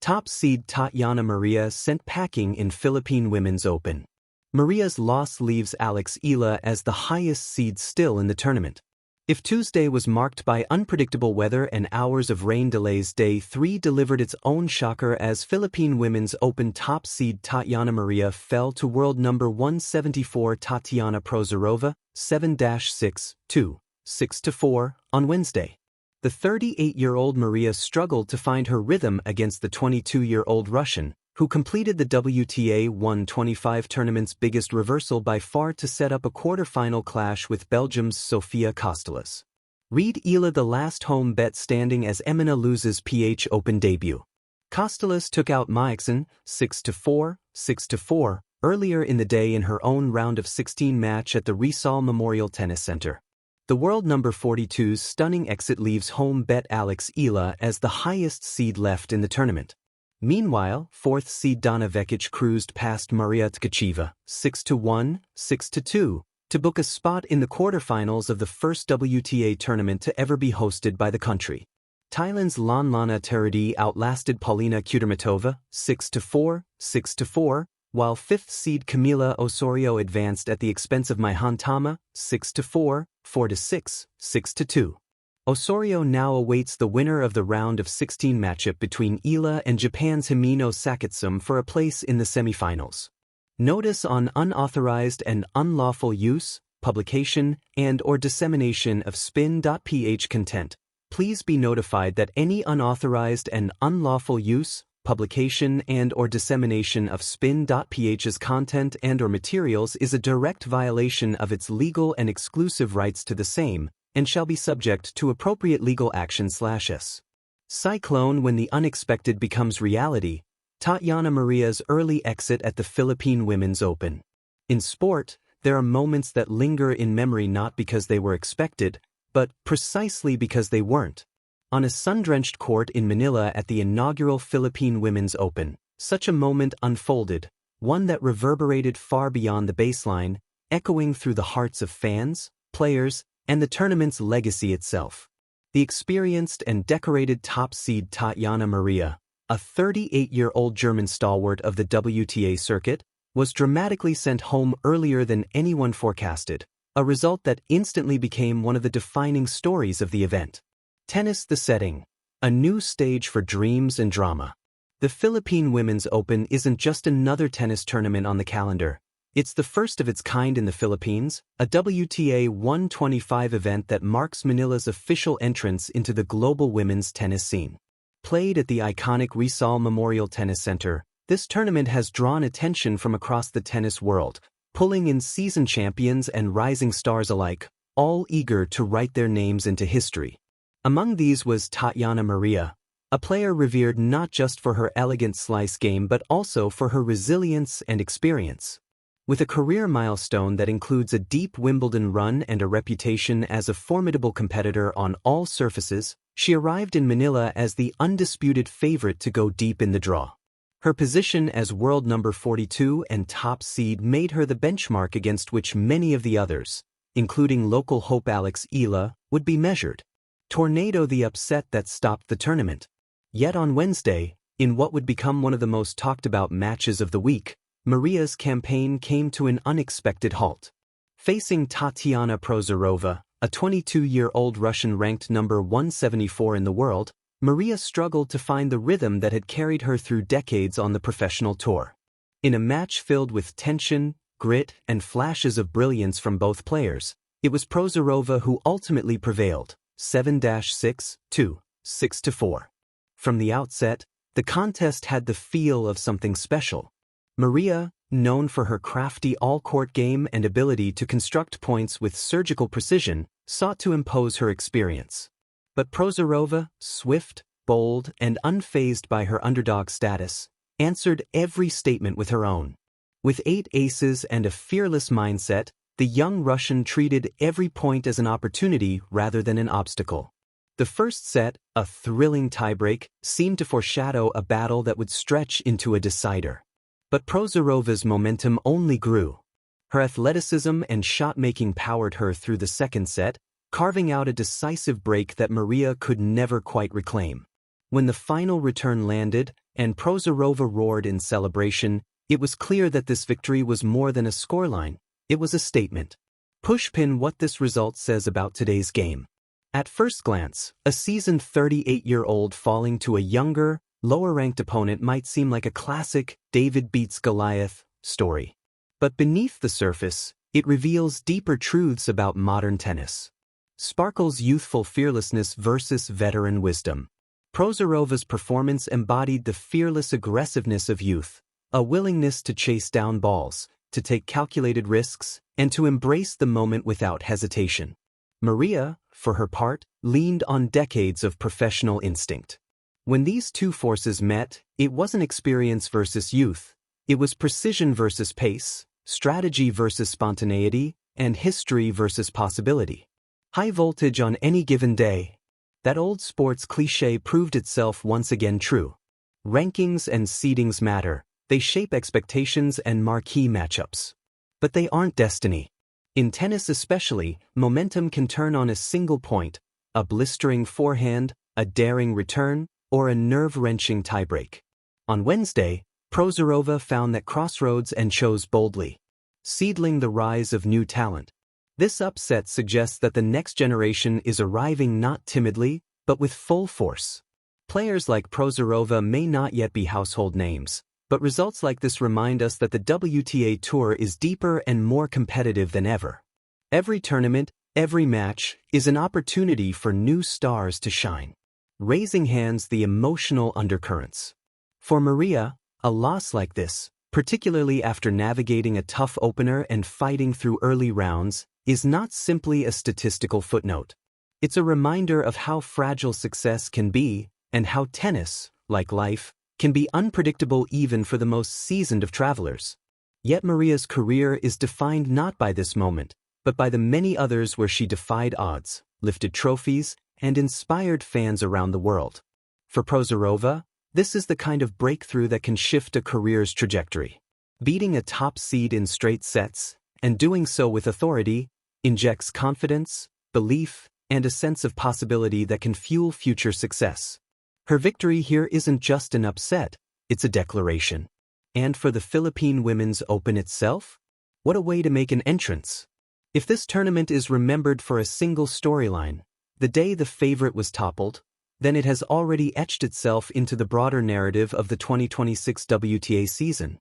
Top seed Tatjana Maria sent packing in Philippine Women's Open. Maria's loss leaves Alex Ila as the highest seed still in the tournament. If Tuesday was marked by unpredictable weather and hours of rain delays, Day 3 delivered its own shocker as Philippine Women's Open top seed Tatjana Maria fell to world number 174 Tatjana Prozerova 7-6, 2, 6-4 on Wednesday. The 38-year-old Maria struggled to find her rhythm against the 22-year-old Russian, who completed the WTA 125 tournament's biggest reversal by far to set up a quarter-final clash with Belgium's Sofia Kosteles. Read Ila the last home bet standing as Emina loses PH Open debut. Kosteles took out Maixon 6-4, 6-4 earlier in the day in her own round of 16 match at the Rizal Memorial Tennis Center. The world number 42's stunning exit leaves home bet Alex Ila as the highest seed left in the tournament. Meanwhile, fourth seed Dana Vekic cruised past Maria Tkacheva 6-1, 6-2 to book a spot in the quarterfinals of the first WTA tournament to ever be hosted by the country. Thailand's Lanlana Terudi outlasted Paulina Kudermetova 6-4, 6-4, while fifth seed Camila Osorio advanced at the expense of Maihan Tama 6-4, 4-6, 6-2. Osorio now awaits the winner of the round of 16 matchup between Ila and Japan's Himino Sakitsum for a place in the semifinals. Notice on unauthorized and unlawful use, publication, and/or dissemination of spin.ph content. Please be notified that any unauthorized and unlawful use, publication, and/or dissemination of spin.ph's content and/or materials is a direct violation of its legal and exclusive rights to the same, and shall be subject to appropriate legal action/s. Cyclone when the unexpected becomes reality. Tatjana Maria's early exit at the Philippine Women's Open. In sport, there are moments that linger in memory not because they were expected, but precisely because they weren't. On a sun-drenched court in Manila at the inaugural Philippine Women's Open, such a moment unfolded, one that reverberated far beyond the baseline, echoing through the hearts of fans, players, and the tournament's legacy itself. The experienced and decorated top seed Tatjana Maria, a 38-year-old German stalwart of the WTA circuit, was dramatically sent home earlier than anyone forecasted, a result that instantly became one of the defining stories of the event. Tennis the setting, a new stage for dreams and drama. The Philippine Women's Open isn't just another tennis tournament on the calendar. It's the first of its kind in the Philippines, a WTA 125 event that marks Manila's official entrance into the global women's tennis scene. Played at the iconic Rizal Memorial Tennis Center, this tournament has drawn attention from across the tennis world, pulling in seasoned champions and rising stars alike, all eager to write their names into history. Among these was Tatjana Maria, a player revered not just for her elegant slice game but also for her resilience and experience. With a career milestone that includes a deep Wimbledon run and a reputation as a formidable competitor on all surfaces, she arrived in Manila as the undisputed favorite to go deep in the draw. Her position as world number 42 and top seed made her the benchmark against which many of the others, including local hope Alex Ila, would be measured. Tornado the upset that stopped the tournament. Yet on Wednesday, in what would become one of the most talked about matches of the week, Maria's campaign came to an unexpected halt. Facing Tatjana Prozerova, a 22-year-old Russian ranked number 174 in the world, Maria struggled to find the rhythm that had carried her through decades on the professional tour. In a match filled with tension, grit, and flashes of brilliance from both players, it was Prozerova who ultimately prevailed, 7-6, 2, 6-4. From the outset, the contest had the feel of something special. Maria, known for her crafty all-court game and ability to construct points with surgical precision, sought to impose her experience. But Prozerova, swift, bold, and unfazed by her underdog status, answered every statement with her own. With 8 aces and a fearless mindset, the young Russian treated every point as an opportunity rather than an obstacle. The first set, a thrilling tiebreak, seemed to foreshadow a battle that would stretch into a decider. But Prozerova's momentum only grew. Her athleticism and shot-making powered her through the second set, carving out a decisive break that Maria could never quite reclaim. When the final return landed, and Prozerova roared in celebration, it was clear that this victory was more than a scoreline, it was a statement. Pushpin what this result says about today's game. At first glance, a seasoned 38-year-old falling to a younger, lower-ranked opponent might seem like a classic David beats Goliath story. But beneath the surface, it reveals deeper truths about modern tennis. Sparkle's youthful fearlessness versus veteran wisdom. Prozerova's performance embodied the fearless aggressiveness of youth, a willingness to chase down balls, to take calculated risks, and to embrace the moment without hesitation. Maria, for her part, leaned on decades of professional instinct. When these two forces met, it wasn't experience versus youth, it was precision versus pace, strategy versus spontaneity, and history versus possibility. High voltage on any given day. That old sports cliché proved itself once again true. Rankings and seedings matter, they shape expectations and marquee matchups. But they aren't destiny. In tennis especially, momentum can turn on a single point, a blistering forehand, a daring return, or a nerve-wrenching tiebreak. On Wednesday, Prozerova found that crossroads and chose boldly, seedling the rise of new talent. This upset suggests that the next generation is arriving not timidly, but with full force. Players like Prozerova may not yet be household names, but results like this remind us that the WTA Tour is deeper and more competitive than ever. Every tournament, every match, is an opportunity for new stars to shine. Raising hands the emotional undercurrents. For Maria, a loss like this, particularly after navigating a tough opener and fighting through early rounds, is not simply a statistical footnote. It's a reminder of how fragile success can be, and how tennis, like life, can be unpredictable even for the most seasoned of travelers. Yet Maria's career is defined not by this moment, but by the many others where she defied odds, lifted trophies, and inspired fans around the world. For Prozerova, this is the kind of breakthrough that can shift a career's trajectory. Beating a top seed in straight sets, and doing so with authority, injects confidence, belief, and a sense of possibility that can fuel future success. Her victory here isn't just an upset, it's a declaration. And for the Philippine Women's Open itself? What a way to make an entrance! If this tournament is remembered for a single storyline, the day the favorite was toppled, then it has already etched itself into the broader narrative of the 2026 WTA season.